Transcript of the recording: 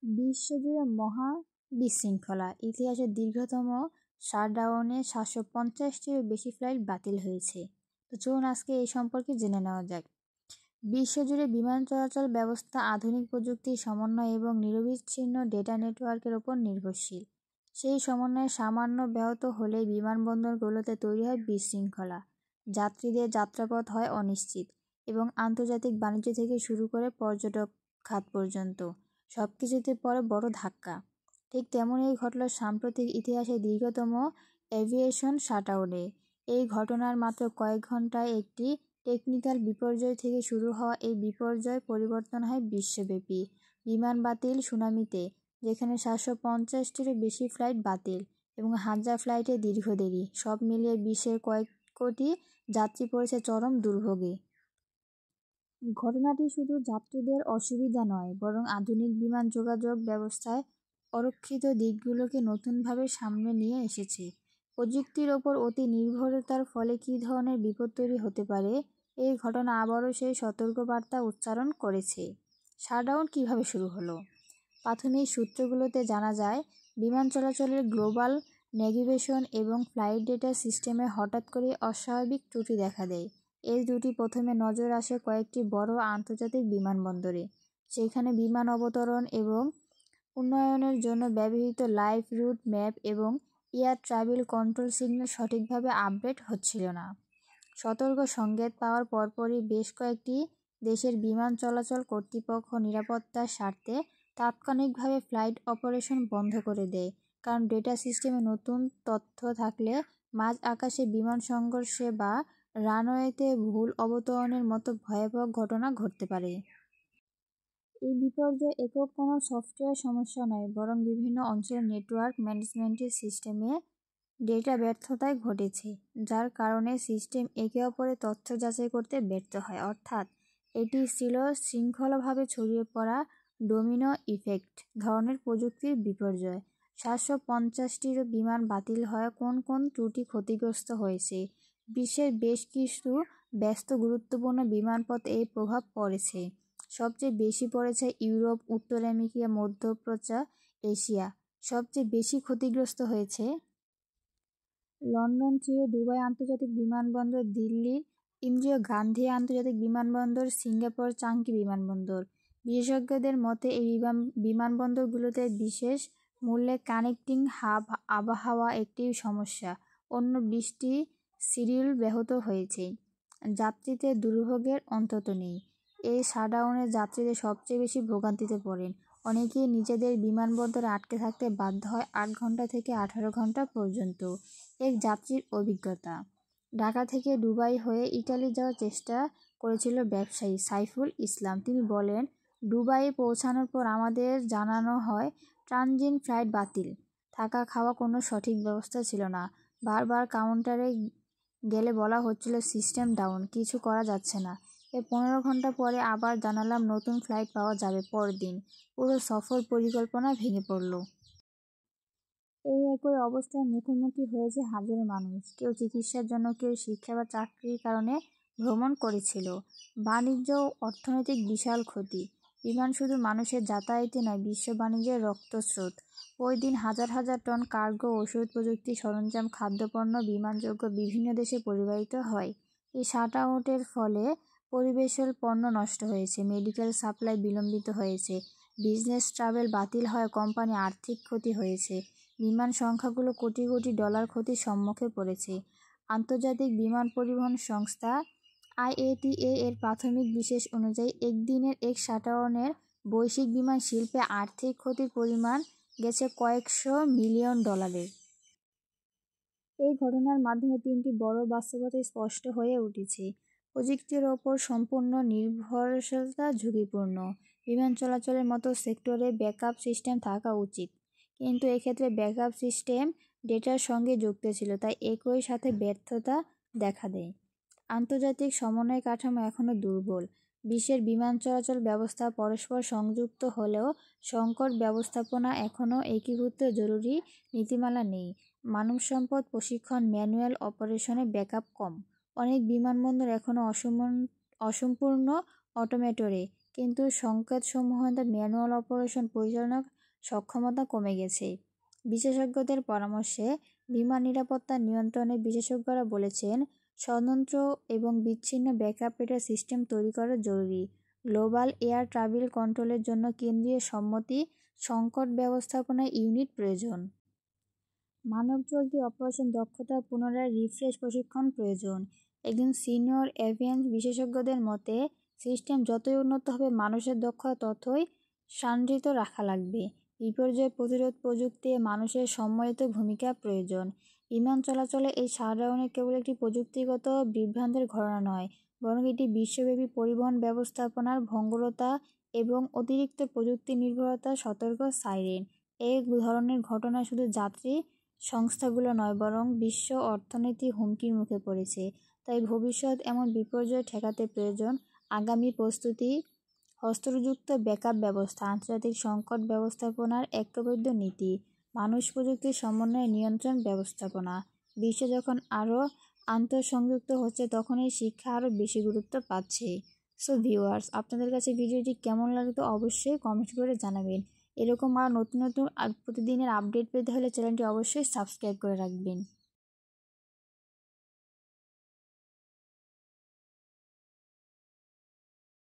বিশ্বজুড়ে মহা বিশৃঙ্খলা, ইতিহাসের দীর্ঘতম শাটডাউনে 750টিরও বেশি ফ্লাইট বাতিল হয়েছে। তো চলুন আজকে এই সম্পর্কে জেনে নেওয়া যাক। বিশ্বজুড়ে বিমান চলাচল ব্যবস্থা আধুনিক প্রযুক্তির সমন্বয় এবং নিরবিচ্ছিন্ন ডেটা নেটওয়ার্কের ওপর নির্ভরশীল। সেই সমন্বয় সামান্য ব্যাহত হলেই বিমানবন্দরগুলোতে তৈরি হয় বিশৃঙ্খলা, যাত্রীদের যাত্রাপথ হয় অনিশ্চিত এবং আন্তর্জাতিক বাণিজ্য থেকে শুরু করে পর্যটক খাত পর্যন্ত সব কিছুতে পড়ে বড় ধাক্কা। ঠিক তেমনই ঘটল সাম্প্রতিক ইতিহাসে দীর্ঘতম এভিয়েশন শাটডাউনে। এই ঘটনার মাত্র কয়েক ঘন্টায় একটি টেকনিক্যাল বিপর্যয় থেকে শুরু হওয়া এই বিপর্যয় পরিবর্তন হয় বিশ্বব্যাপী। বিমান বাতিল সুনামিতে, যেখানে 750টিরও বেশি ফ্লাইট বাতিল এবং হাজার ফ্লাইটে দীর্ঘ দেরি, সব মিলিয়ে বিশ্বের কয়েক কোটি যাত্রী পড়েছে চরম দুর্ভোগে। ঘটনাটি শুধু যাত্রীদের অসুবিধা নয়, বরং আধুনিক বিমান যোগাযোগ ব্যবস্থায় অরক্ষিত দিকগুলোকে নতুনভাবে সামনে নিয়ে এসেছে। প্রযুক্তির ওপর অতি নির্ভরতার ফলে কী ধরনের বিপদ তৈরি হতে পারে, এই ঘটনা আবারও সেই সতর্কবার্তা উচ্চারণ করেছে। শাটডাউন কীভাবে শুরু হলো? প্রাথমিক সূত্রগুলোতে জানা যায়, বিমান চলাচলের গ্লোবাল নেভিগেশন এবং ফ্লাইট ডেটা সিস্টেমে হঠাৎ করে অস্বাভাবিক ত্রুটি দেখা দেয়। এই ত্রুটি প্রথমে নজর আসে কয়েকটি বড় আন্তর্জাতিক বিমানবন্দরে। সেখানে বিমান অবতরণ এবং উন্নয়নের জন্য ব্যবহৃত লাইভ রুট ম্যাপ এবং এয়ার ট্রাফিক কন্ট্রোল সিগন্যাল সঠিকভাবে আপডেট হচ্ছিল না। সতর্ক সংকেত পাওয়ার পরপরই বেশ কয়েকটি দেশের বিমান চলাচল কর্তৃপক্ষ নিরাপত্তার স্বার্থে তাৎক্ষণিকভাবে ফ্লাইট অপারেশন বন্ধ করে দেয়, কারণ ডেটা সিস্টেমে নতুন তথ্য থাকলে মাঝ আকাশে বিমান সংঘর্ষে বা রানওয়েতে ভুল অবতরণের মতো ভয়াবহ ঘটনা ঘটতে পারে। এই বিপর্যয় একক কোনো সফটওয়্যার সমস্যা নয়, বরং বিভিন্ন অঞ্চলের নেটওয়ার্ক ম্যানেজমেন্টের সিস্টেমে ডেটা ব্যর্থতায় ঘটেছে, যার কারণে সিস্টেম একে অপরের তথ্য যাচাই করতে ব্যর্থ হয়। অর্থাৎ এটি ছিল শৃঙ্খলাভাবে ছড়িয়ে পড়া ডোমিনো ইফেক্ট ধরনের প্রযুক্তির বিপর্যয়। 750টিরও বিমান বাতিল হওয়া কোন কোন ত্রুটি ক্ষতিগ্রস্ত হয়েছে? বিশ্বের বেশ কিছু ব্যস্ত গুরুত্বপূর্ণ বিমানপথে এই প্রভাব পড়েছে। সবচেয়ে বেশি পড়েছে ইউরোপ, উত্তর আমেরিকা, মধ্যপ্রাচ্য, এশিয়া। সবচেয়ে বেশি ক্ষতিগ্রস্ত হয়েছে লন্ডন থেকে দুবাই আন্তর্জাতিক বিমানবন্দর, দিল্লির ইন্দিরা গান্ধী আন্তর্জাতিক বিমানবন্দর, সিঙ্গাপুর চাঙ্কি বিমানবন্দর। বিশেষজ্ঞদের মতে এই বিমানবন্দরগুলোতে বিশেষ মূল্যে কানেক্টিং হাব আবহাওয়া একটি সমস্যা। অন্য 20টি শিডিউল ব্যাহত হয়েছে। যাত্রীদের দুর্ভোগের অন্ত নেই। এই শাটডাউনে যাত্রীদের সবচেয়ে বেশি ভোগান্তিতে পড়েন। অনেকেই নিজেদের বিমানবন্দরে আটকে থাকতে বাধ্য হয় 8 ঘন্টা থেকে 18 ঘন্টা পর্যন্ত। এক যাত্রীর অভিজ্ঞতা। ঢাকা থেকে দুবাই হয়ে ইটালি যাওয়ার চেষ্টা করেছিল ব্যবসায়ী সাইফুল ইসলাম। তিনি বলেন, দুবাইয়ে পৌঁছানোর পর আমাদের জানানো হয় ট্রানজিট ফ্লাইট বাতিল। থাকা খাওয়া কোনো সঠিক ব্যবস্থা ছিল না। বারবার কাউন্টারে গেলে বলা হচ্ছিল সিস্টেম ডাউন, কিছু করা যাচ্ছে না। এর 15 ঘন্টা পরে আবার জানালাম নতুন ফ্লাইট পাওয়া যাবে পরদিন। পুরো সফর পরিকল্পনা ভেঙে পড়ল। এই একই অবস্থার মুখোমুখি হয়েছে হাজারো মানুষ। কেউ চিকিৎসার জন্য, কেউ শিক্ষা বা চাকরির কারণে ভ্রমণ করেছিল। বাণিজ্য ও অর্থনৈতিক বিশাল ক্ষতি। বিমান শুধু মানুষের যাতায়াতই নয়, বিশ্ব বাণিজ্যের রক্তস্রোত। ওই দিন হাজার হাজার টন কার্গো, ওষুধ, প্রযুক্তি সরঞ্জাম, খাদ্যপণ্য বিমানযোগে বিভিন্ন দেশে পরিবাহিত হয়। এই শাটআউটের ফলে পরিবেশের পণ্য নষ্ট হয়েছে, মেডিকেল সাপ্লাই বিলম্বিত হয়েছে, বিজনেস ট্রাভেল বাতিল হয়, কোম্পানি আর্থিক ক্ষতি হয়েছে। বিমান সংখ্যাগুলো কোটি কোটি ডলার ক্ষতির সম্মুখে পড়েছে। আন্তর্জাতিক বিমান পরিবহন সংস্থা IATA এর প্রাথমিক বিশেষ অনুযায়ী একদিনের এক শাটডাউনের বৈশ্বিক বিমান শিল্পে আর্থিক ক্ষতির পরিমাণ গেছে কয়েকশো মিলিয়ন ডলারের। এই ঘটনার মাধ্যমে 3টি বড় বাস্তবতা স্পষ্ট হয়ে উঠেছে। প্রযুক্তির ওপর সম্পূর্ণ নির্ভরশীলতা ঝুঁকিপূর্ণ। বিমান চলাচলের মতো সেক্টরে ব্যাকআপ সিস্টেম থাকা উচিত, কিন্তু এক্ষেত্রে ব্যাকআপ সিস্টেম ডেটার সঙ্গে যুক্ত ছিল, তাই একই সাথে ব্যর্থতা দেখা দেয়। আন্তর্জাতিক সমন্বয় কাঠামো এখনও দুর্বল। বিশ্বের বিমান চলাচল ব্যবস্থা পরস্পর সংযুক্ত হলেও সংকট ব্যবস্থাপনা এখনও একীভূত জরুরি নীতিমালা নেই। মানবসম্পদ প্রশিক্ষণ, ম্যানুয়াল অপারেশনে ব্যাকআপ কম। অনেক বিমানবন্দর এখনও অসম্পূর্ণ অটোমেটরে কিন্তু সংকেতসমূহ ম্যানুয়াল অপারেশন পরিচালনার সক্ষমতা কমে গেছে। বিশেষজ্ঞদের পরামর্শে বিমান নিরাপত্তা নিয়ন্ত্রণে বিশেষজ্ঞরা বলেছেন, স্বতন্ত্র এবং বিচ্ছিন্ন ব্যাকআপ রেডার সিস্টেম তৈরি করা জরুরি। গ্লোবাল এয়ার ট্রাভেল কন্ট্রোলের জন্য কেন্দ্রীয় সম্মতি সংকট ব্যবস্থাপনা ইউনিট প্রয়োজন। মানবচলতি অপারেশন দক্ষতা পুনরায় রিফ্রেশ প্রশিক্ষণ প্রয়োজন। একজন সিনিয়র এভিয়েন্স বিশেষজ্ঞদের মতে, সিস্টেম যতই উন্নত হবে মানুষের দক্ষতা ততই সান্দ্রিত রাখা লাগবে। বিপর্যয় প্রতিরোধ প্রযুক্তি মানুষের সম্মিলিত ভূমিকা প্রয়োজন। বিমান চলাচলে এই সাধারণে কেবল একটি প্রযুক্তিগত বিভ্রান্তের ঘটনা নয়, বরং এটি বিশ্বব্যাপী পরিবহন ব্যবস্থাপনার ভঙ্গুরতা এবং অতিরিক্ত প্রযুক্তি নির্ভরতার সতর্ক সাইরেন। এই ধরনের ঘটনা শুধু যাত্রী সংস্থাগুলো নয়, বরং বিশ্ব অর্থনীতি হুমকির মুখে পড়েছে। তাই ভবিষ্যৎ এমন বিপর্যয় ঠেকাতে প্রয়োজন আগামী প্রস্তুতি, হস্তযুক্ত ব্যাকআপ ব্যবস্থা, আন্তর্জাতিক সংকট ব্যবস্থাপনার ঐক্যবদ্ধ নীতি, মানুষ প্রযুক্তির সমন্বয় নিয়ন্ত্রণ ব্যবস্থাপনা। বিশ্ব যখন আরও আন্তঃসংযুক্ত হচ্ছে, তখন এই শিক্ষা আরও বেশি গুরুত্ব পাচ্ছে। সো ভিউয়ার্স, আপনাদের কাছে ভিডিওটি কেমন লাগতো অবশ্যই কমেন্ট করে জানাবেন। এরকম আর নতুন নতুন প্রতিদিনের আপডেট পেতে হলে চ্যানেলটি অবশ্যই সাবস্ক্রাইব করে রাখবেন।